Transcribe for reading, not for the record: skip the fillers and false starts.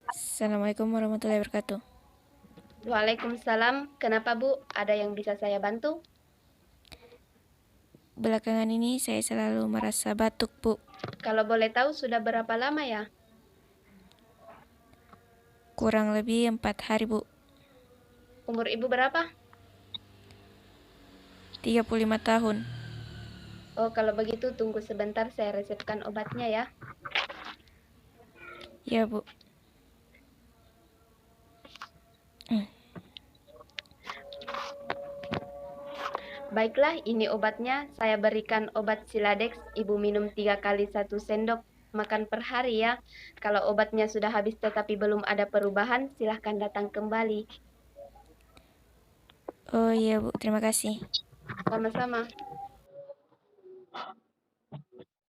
Assalamualaikum warahmatullahi wabarakatuh. Waalaikumsalam. Kenapa, Bu? Ada yang bisa saya bantu? Belakangan ini saya selalu merasa batuk, Bu. Kalau boleh tahu sudah berapa lama ya? Kurang lebih 4 hari, Bu. Umur Ibu berapa? 35 tahun. Oh, kalau begitu tunggu sebentar saya resepkan obatnya ya. Ya, Bu. Baiklah, ini obatnya. Saya berikan obat Siladex. Ibu minum 3 kali 1 sendok makan per hari ya. Kalau obatnya sudah habis tetapi belum ada perubahan, silahkan datang kembali. Oh iya, Bu. Terima kasih. Sama-sama.